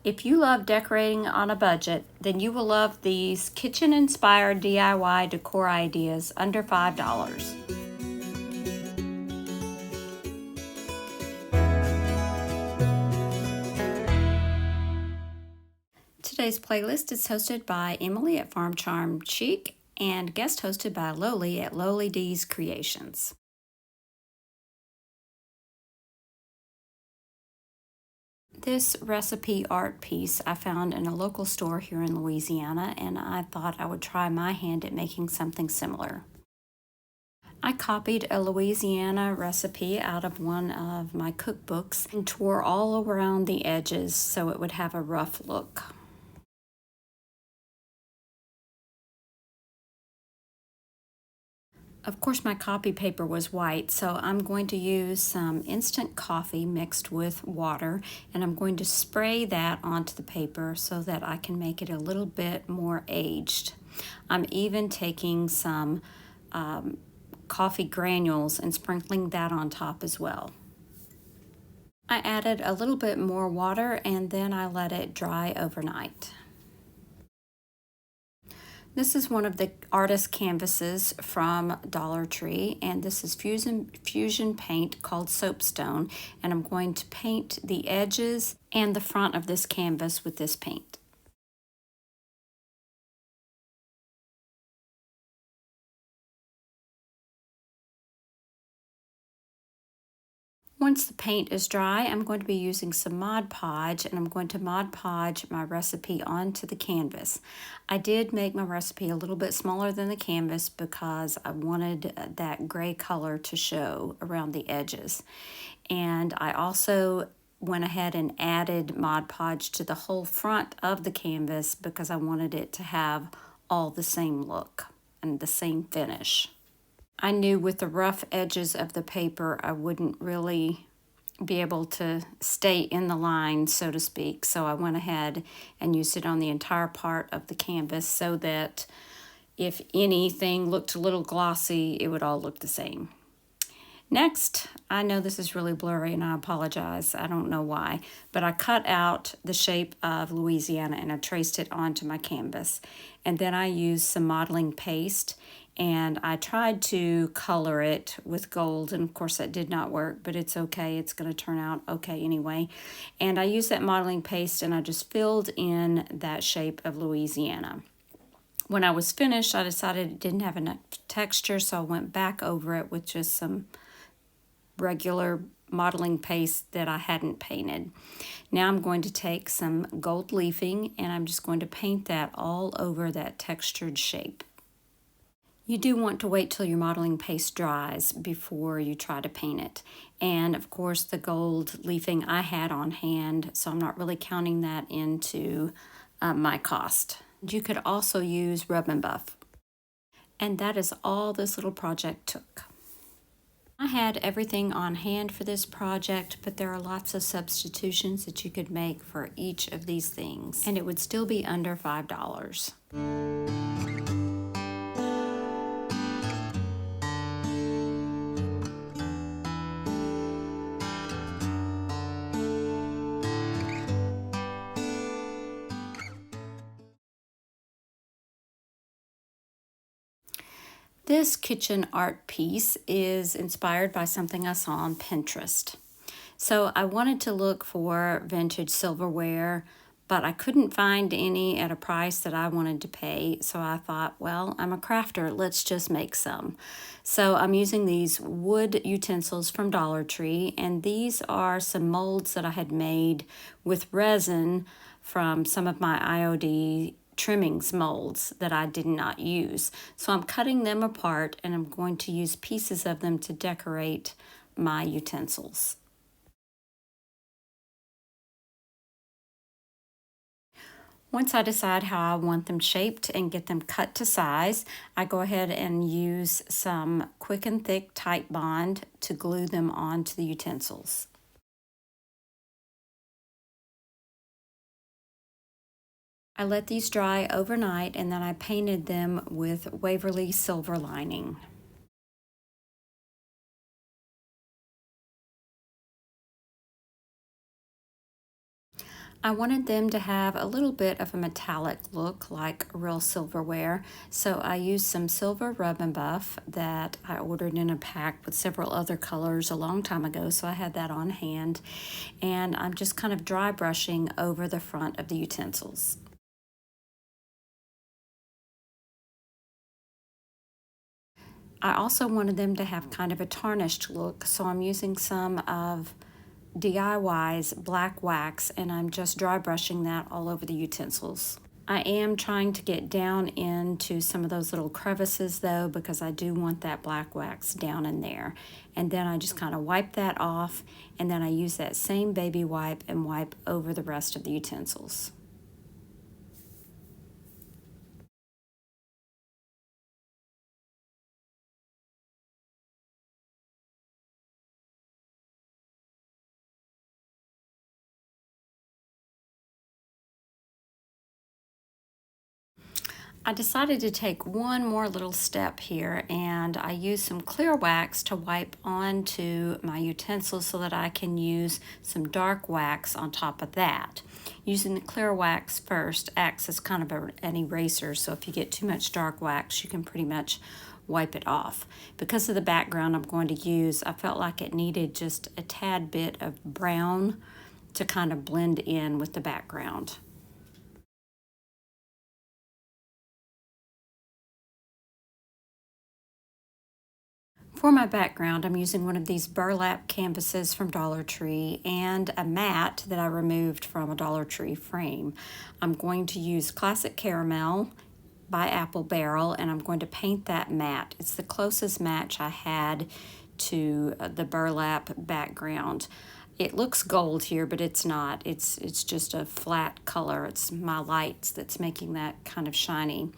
If you love decorating on a budget, then you will love these kitchen-inspired DIY decor ideas under $5. Today's playlist is hosted by Emily at Farm Charm Chic and guest hosted by Loli at Loli D's Creations. This recipe art piece I found in a local store here in Louisiana, and I thought I would try my hand at making something similar. I copied a Louisiana recipe out of one of my cookbooks and tore all around the edges so it would have a rough look. Of course, my copy paper was white, so I'm going to use some instant coffee mixed with water, and I'm going to spray that onto the paper so that I can make it a little bit more aged. I'm even taking some coffee granules and sprinkling that on top as well. I added a little bit more water and then I let it dry overnight. This is one of the artist canvases from Dollar Tree, and this is fusion paint called soapstone, and I'm going to paint the edges and the front of this canvas with this paint. Once the paint is dry, I'm going to be using some Mod Podge, and I'm going to Mod Podge my recipe onto the canvas. I did make my recipe a little bit smaller than the canvas because I wanted that gray color to show around the edges. And I also went ahead and added Mod Podge to the whole front of the canvas because I wanted it to have all the same look and the same finish. I knew with the rough edges of the paper I wouldn't really be able to stay in the line, so to speak, so I went ahead and used it on the entire part of the canvas so that if anything looked a little glossy, it would all look the same. Next, I know this is really blurry and I apologize, I don't know why, but I cut out the shape of Louisiana and I traced it onto my canvas. And then I used some modeling paste and I tried to color it with gold, and of course that did not work, but it's okay, it's going to turn out okay anyway. And I used that modeling paste and I just filled in that shape of Louisiana. When I was finished, I decided it didn't have enough texture, so I went back over it with just some regular modeling paste that I hadn't painted. Now I'm going to take some gold leafing and I'm just going to paint that all over that textured shape. You do want to wait till your modeling paste dries before you try to paint it. And of course the gold leafing I had on hand, so I'm not really counting that into my cost. You could also use rub and buff. And that is all this little project took. I had everything on hand for this project, but there are lots of substitutions that you could make for each of these things, and it would still be under $5. This kitchen art piece is inspired by something I saw on Pinterest. So I wanted to look for vintage silverware, but I couldn't find any at a price that I wanted to pay. So I thought, well, I'm a crafter, let's just make some. So I'm using these wood utensils from Dollar Tree, and these are some molds that I had made with resin from some of my IOD trimmings molds that I did not use. So I'm cutting them apart and I'm going to use pieces of them to decorate my utensils. Once I decide how I want them shaped and get them cut to size, I go ahead and use some Quick and Thick Titebond to glue them onto the utensils. I let these dry overnight and then I painted them with Waverly Silver Lining. I wanted them to have a little bit of a metallic look like real silverware, so I used some silver rub and buff that I ordered in a pack with several other colors a long time ago, so I had that on hand, and I'm just kind of dry brushing over the front of the utensils. I also wanted them to have kind of a tarnished look, so I'm using some of DIY's black wax and I'm just dry brushing that all over the utensils. I am trying to get down into some of those little crevices though, because I do want that black wax down in there. And then I just kind of wipe that off, and then I use that same baby wipe and wipe over the rest of the utensils. I decided to take one more little step here, and I used some clear wax to wipe onto my utensils so that I can use some dark wax on top of that. Using the clear wax first acts as kind of an eraser, so if you get too much dark wax, you can pretty much wipe it off. Because of the background I'm going to use, I felt like it needed just a tad bit of brown to kind of blend in with the background. For my background, I'm using one of these burlap canvases from Dollar Tree and a mat that I removed from a Dollar Tree frame. I'm going to use Classic Caramel by Apple Barrel, and I'm going to paint that mat. It's the closest match I had to the burlap background. It looks gold here, but it's not. It's just a flat color. It's my lights that's making that kind of shiny.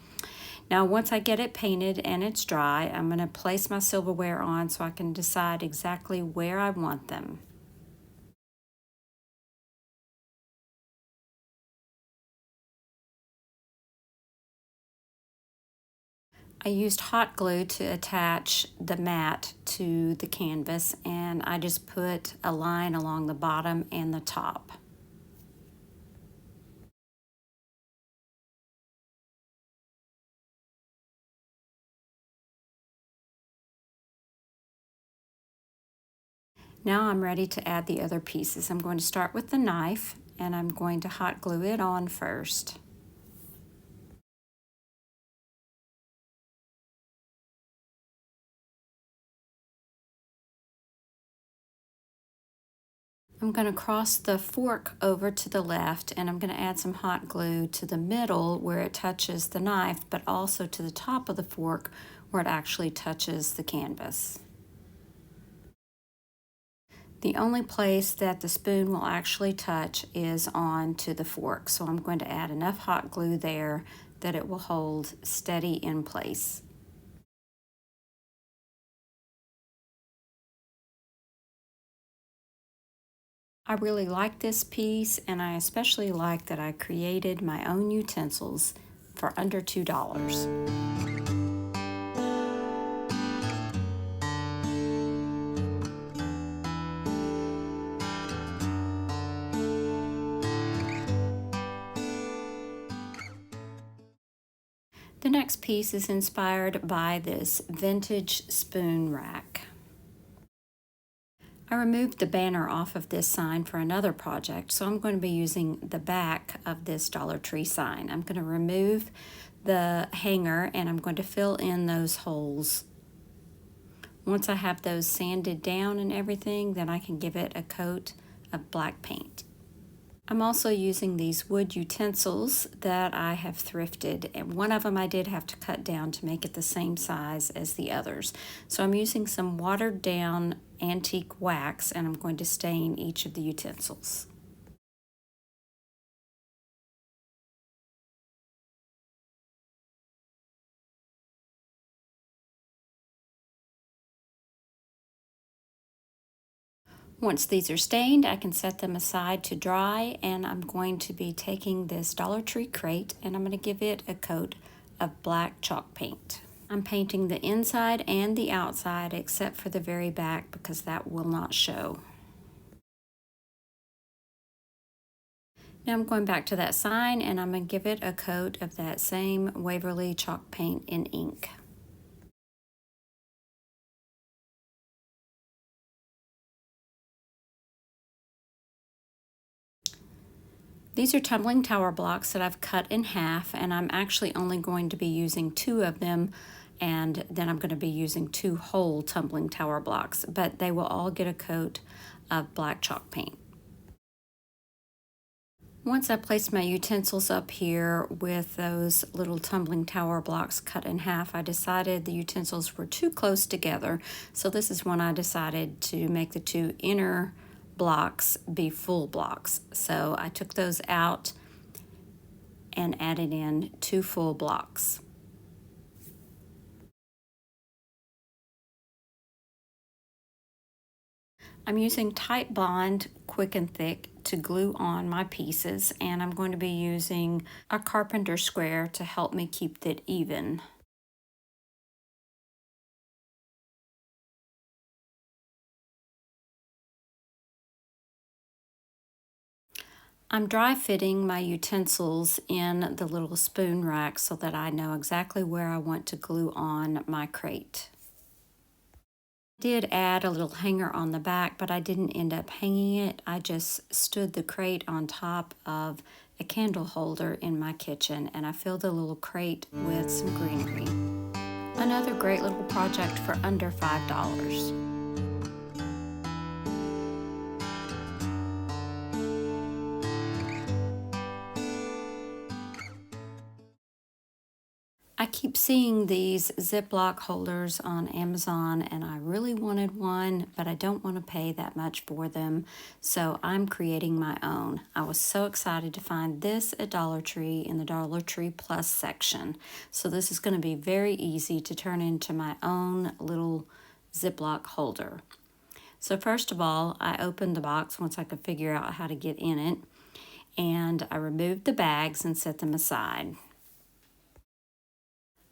Now, once I get it painted and it's dry, I'm going to place my silverware on so I can decide exactly where I want them. I used hot glue to attach the mat to the canvas, and I just put a line along the bottom and the top. Now I'm ready to add the other pieces. I'm going to start with the knife, and I'm going to hot glue it on first. I'm going to cross the fork over to the left, and I'm going to add some hot glue to the middle where it touches the knife, but also to the top of the fork where it actually touches the canvas. The only place that the spoon will actually touch is onto the fork, so I'm going to add enough hot glue there that it will hold steady in place. I really like this piece, and I especially like that I created my own utensils for under $2. The next piece is inspired by this vintage spoon rack. I removed the banner off of this sign for another project, so I'm going to be using the back of this Dollar Tree sign. I'm going to remove the hanger and I'm going to fill in those holes. Once I have those sanded down and everything, then I can give it a coat of black paint. I'm also using these wood utensils that I have thrifted, and one of them I did have to cut down to make it the same size as the others. So I'm using some watered down antique wax, and I'm going to stain each of the utensils. Once these are stained, I can set them aside to dry, and I'm going to be taking this Dollar Tree crate and I'm going to give it a coat of black chalk paint. I'm painting the inside and the outside except for the very back because that will not show. Now I'm going back to that sign and I'm going to give it a coat of that same Waverly chalk paint in ink. These are tumbling tower blocks that I've cut in half, and I'm actually only going to be using 2 of them, and then I'm going to be using 2 whole tumbling tower blocks, but they will all get a coat of black chalk paint. Once I placed my utensils up here with those little tumbling tower blocks cut in half, I decided the utensils were too close together. So this is when I decided to make the 2 inner blocks be full blocks. So I took those out and added in 2 full blocks. I'm using Titebond Quick and Thick to glue on my pieces, and I'm going to be using a carpenter square to help me keep it even. I'm dry fitting my utensils in the little spoon rack so that I know exactly where I want to glue on my crate. I did add a little hanger on the back, but I didn't end up hanging it. I just stood the crate on top of a candle holder in my kitchen, and I filled the little crate with some greenery. Another great little project for under $5. I keep seeing these Ziploc holders on Amazon, and I really wanted one, but I don't want to pay that much for them, so I'm creating my own. I was so excited to find this at Dollar Tree in the Dollar Tree Plus section. So this is going to be very easy to turn into my own little Ziploc holder. So first of all, I opened the box once I could figure out how to get in it, and I removed the bags and set them aside.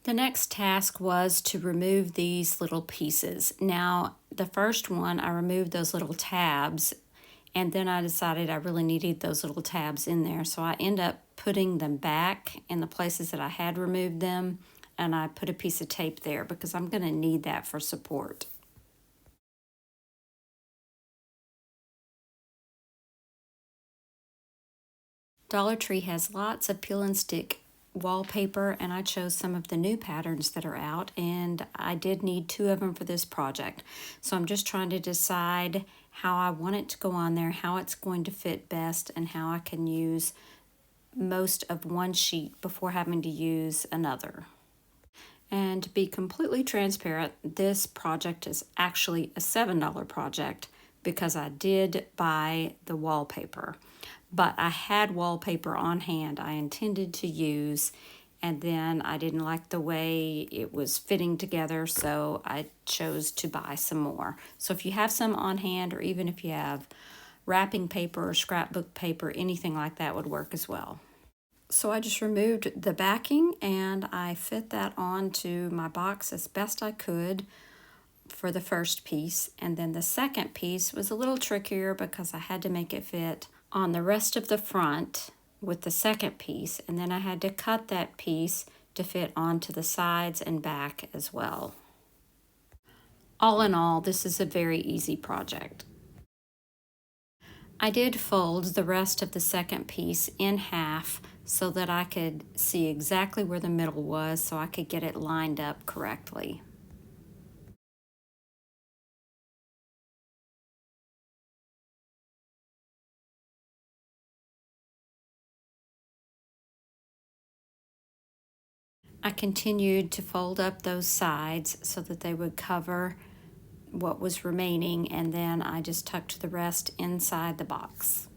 The next task was to remove these little pieces. Now, the first one, I removed those little tabs, and then I decided I really needed those little tabs in there. So I end up putting them back in the places that I had removed them, and I put a piece of tape there because I'm going to need that for support. Dollar Tree has lots of peel and stick wallpaper, and I chose some of the new patterns that are out, and I did need 2 of them for this project. So I'm just trying to decide how I want it to go on there, how it's going to fit best, and how I can use most of one sheet before having to use another. And to be completely transparent, this project is actually a $7 project because I did buy the wallpaper. But I had wallpaper on hand I intended to use, and then I didn't like the way it was fitting together, so I chose to buy some more. So if you have some on hand, or even if you have wrapping paper or scrapbook paper, anything like that would work as well. So I just removed the backing and I fit that onto my box as best I could for the first piece. And then the second piece was a little trickier because I had to make it fit on the rest of the front with the second piece, and then I had to cut that piece to fit onto the sides and back as well. All in all, this is a very easy project. I did fold the rest of the second piece in half so that I could see exactly where the middle was so I could get it lined up correctly. I continued to fold up those sides so that they would cover what was remaining, and then I just tucked the rest inside the box.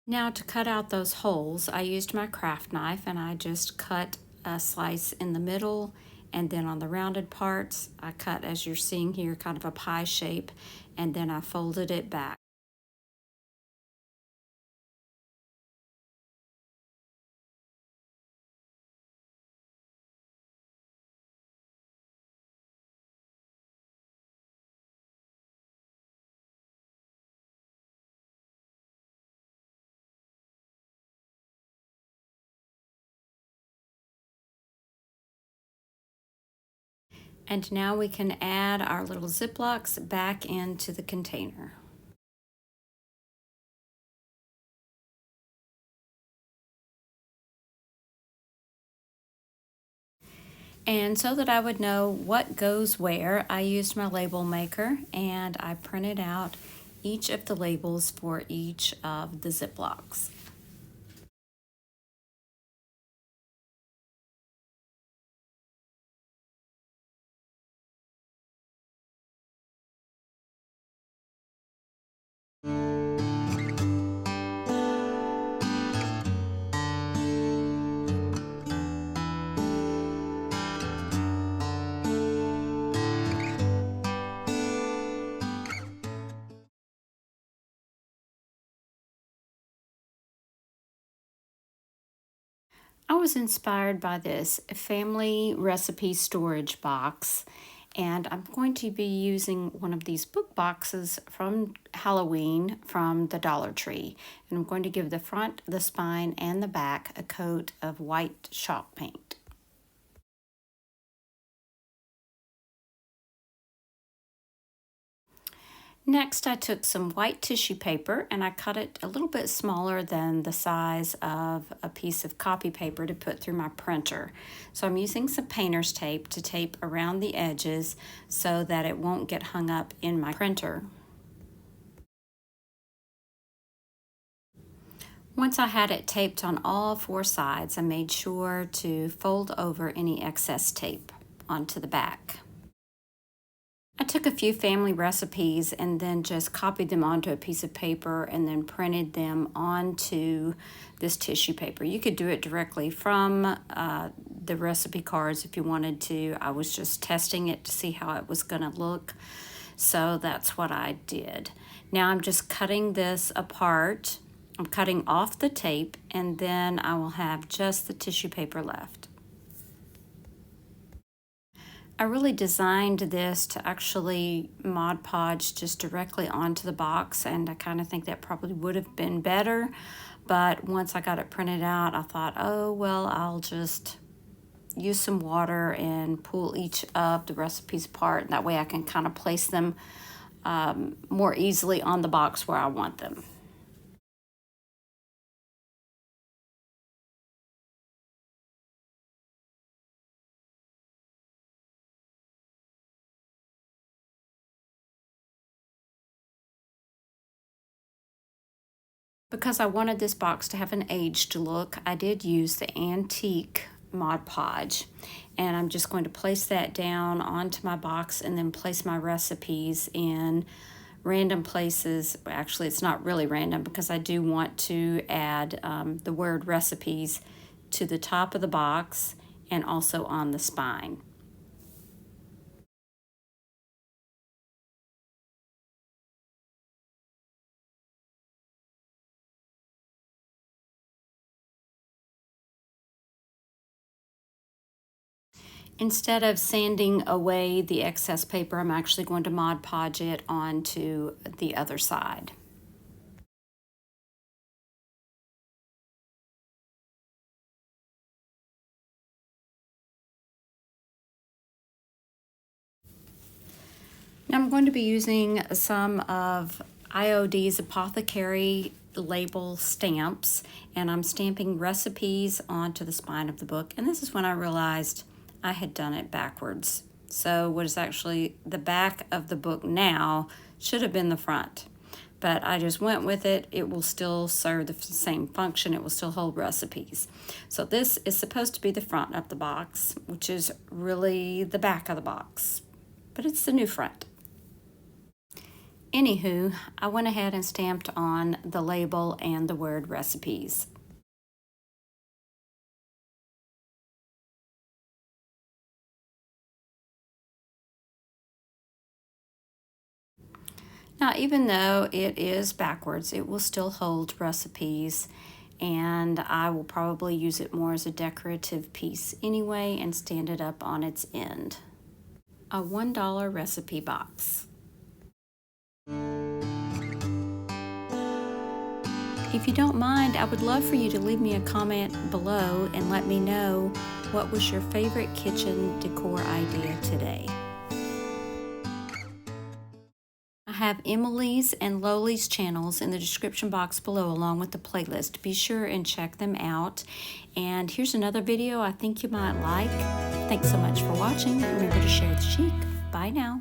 Now to cut out those holes, I used my craft knife and I just cut a slice in the middle, and then on the rounded parts I cut, as you're seeing here, kind of a pie shape, and then I folded it back. And now we can add our little Ziplocs back into the container. And so that I would know what goes where, I used my label maker and I printed out each of the labels for each of the Ziplocs. I was inspired by this family recipe storage box, and I'm going to be using one of these book boxes from Halloween from the Dollar Tree. And I'm going to give the front, the spine, and the back a coat of white chalk paint. Next, I took some white tissue paper and I cut it a little bit smaller than the size of a piece of copy paper to put through my printer. So I'm using some painter's tape to tape around the edges so that it won't get hung up in my printer. Once I had it taped on all four sides, I made sure to fold over any excess tape onto the back. I took a few family recipes and then just copied them onto a piece of paper and then printed them onto this tissue paper. You could do it directly from the recipe cards if you wanted to. I was just testing it to see how it was going to look. So that's what I did. Now I'm just cutting this apart. I'm cutting off the tape and then I will have just the tissue paper left. I really designed this to actually Mod Podge just directly onto the box, and I kind of think that probably would have been better. But once I got it printed out, I thought, oh, well, I'll just use some water and pull each of the recipes apart. That way I can kind of place them more easily on the box where I want them. Because I wanted this box to have an aged look, I did use the antique Mod Podge. And I'm just going to place that down onto my box and then place my recipes in random places. Actually, it's not really random because I do want to add the word recipes to the top of the box and also on the spine. Instead of sanding away the excess paper, I'm actually going to Mod Podge it onto the other side. Now I'm going to be using some of IOD's Apothecary label stamps, and I'm stamping recipes onto the spine of the book. And this is when I realized I had done it backwards. So what is actually the back of the book now should have been the front. But I just went with it. It will still serve the same function. It will still hold recipes. So this is supposed to be the front of the box, which is really the back of the box, but it's the new front. Anywho, I went ahead and stamped on the label and the word recipes. Now, even though it is backwards, it will still hold recipes, and I will probably use it more as a decorative piece anyway and stand it up on its end. A $1 recipe box. If you don't mind, I would love for you to leave me a comment below and let me know what was your favorite kitchen decor idea today. I have Emily's and Loli's channels in the description box below along with the playlist. Be sure and check them out. And here's another video I think you might like. Thanks so much for watching. Remember to share the chic. Bye now.